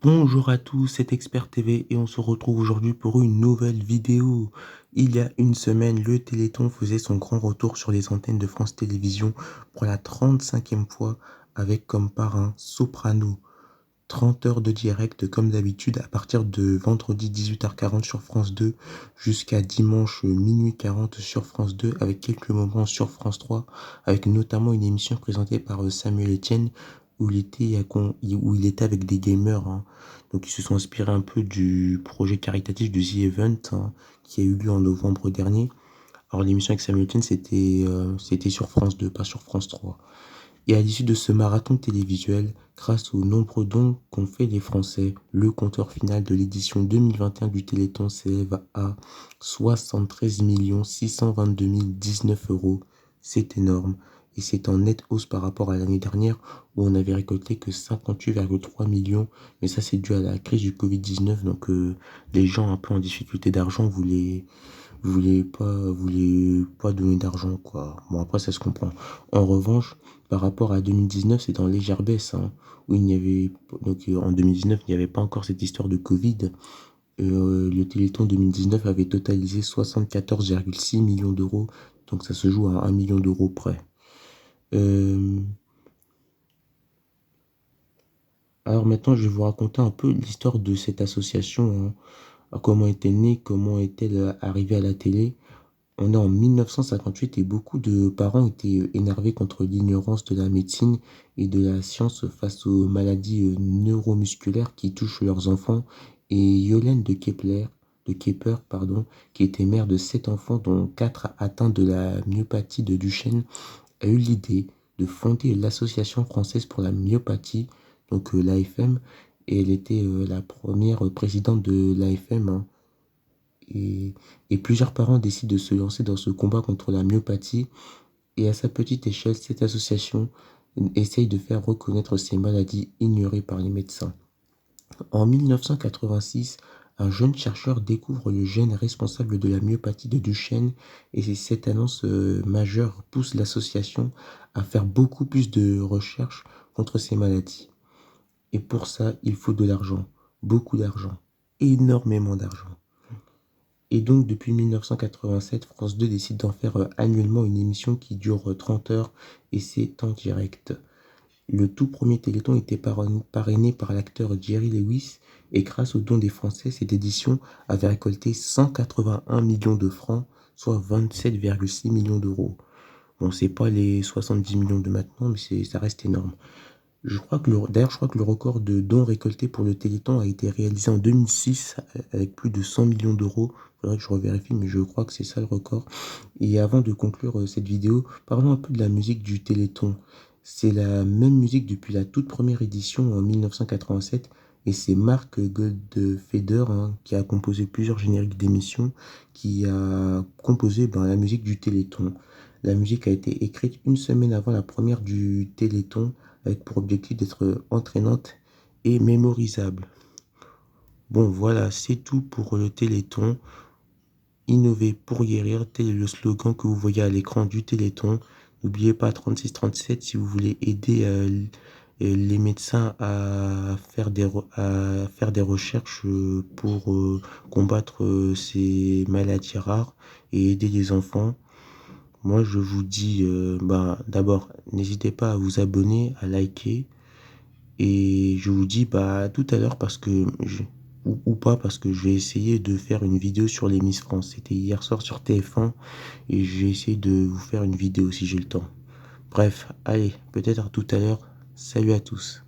Bonjour à tous, c'est Expert TV et on se retrouve aujourd'hui pour une nouvelle vidéo. Il y a une semaine, le Téléthon faisait son grand retour sur les antennes de France Télévisions pour la 35e fois avec comme parrain Soprano. 30 heures de direct comme d'habitude à partir de vendredi 18h40 sur France 2 jusqu'à dimanche minuit 40 sur France 2 avec quelques moments sur France 3 avec notamment une émission présentée par Samuel Etienne où il était avec des gamers, hein. Donc ils se sont inspirés un peu du projet caritatif de The Event, hein, qui a eu lieu en novembre dernier. Alors l'émission avec Samuel Etienne c'était sur France 2, pas sur France 3. Et à l'issue de ce marathon télévisuel, grâce aux nombreux dons qu'ont fait les Français, le compteur final de l'édition 2021 du Téléthon s'élève à 73 622 019 euros. C'est énorme et c'est en nette hausse par rapport à l'année dernière où on avait récolté que 58,3 millions. Mais ça, c'est dû à la crise du Covid-19. Donc, les gens un peu en difficulté d'argent voulaient pas donner d'argent, quoi. Bon, après, ça se comprend. En revanche, par rapport à 2019, c'est en légère baisse, hein, où il n'y avait, donc, en 2019, il n'y avait pas encore cette histoire de Covid. Le Téléthon 2019 avait totalisé 74,6 millions d'euros, donc ça se joue à 1 million d'euros près. Euh, alors maintenant, je vais vous raconter un peu l'histoire de cette association, hein. Comment est-elle née, comment est-elle arrivée à la télé. On est en 1958 et beaucoup de parents étaient énervés contre l'ignorance de la médecine et de la science face aux maladies neuromusculaires qui touchent leurs enfants. Et Yolène de Kepler, pardon, qui était mère de 7 enfants, dont 4 atteints de la myopathie de Duchenne, a eu l'idée de fonder l'Association française pour la myopathie, donc l'AFM, et elle était la première présidente de l'AFM, hein. Et, et plusieurs parents décident de se lancer dans ce combat contre la myopathie. Et à sa petite échelle, cette association essaye de faire reconnaître ces maladies ignorées par les médecins. En 1986, un jeune chercheur découvre le gène responsable de la myopathie de Duchenne et cette annonce majeure pousse l'association à faire beaucoup plus de recherches contre ces maladies. Et pour ça, il faut de l'argent, beaucoup d'argent, énormément d'argent. Et donc, depuis 1987, France 2 décide d'en faire annuellement une émission qui dure 30 heures et c'est en direct. Le tout premier Téléthon était parrainé par l'acteur Jerry Lewis et grâce aux dons des Français, cette édition avait récolté 181 millions de francs, soit 27,6 millions d'euros. Bon, c'est pas les 70 millions de maintenant, mais ça reste énorme. D'ailleurs, je crois que le record de dons récoltés pour le Téléthon a été réalisé en 2006 avec plus de 100 millions d'euros. Il faudrait que je revérifie, mais je crois que c'est ça le record. Et avant de conclure cette vidéo, parlons un peu de la musique du Téléthon. C'est la même musique depuis la toute première édition en 1987 et c'est Marc Goldfeder, hein, qui a composé plusieurs génériques d'émissions, qui a composé la musique du Téléthon. La musique a été écrite une semaine avant la première du Téléthon avec pour objectif d'être entraînante et mémorisable. Bon, voilà, c'est tout pour le Téléthon. Innover pour guérir, tel est le slogan que vous voyez à l'écran du Téléthon. N'oubliez pas 3637 si vous voulez aider les médecins à faire des recherches pour combattre ces maladies rares et aider les enfants. Moi, je vous dis, d'abord, n'hésitez pas à vous abonner, à liker. Et je vous dis à tout à l'heure ou pas parce que je vais essayer de faire une vidéo sur les Miss France. C'était hier soir sur TF1 et je vais essayer de vous faire une vidéo si j'ai le temps. Bref, allez, peut-être à tout à l'heure. Salut à tous.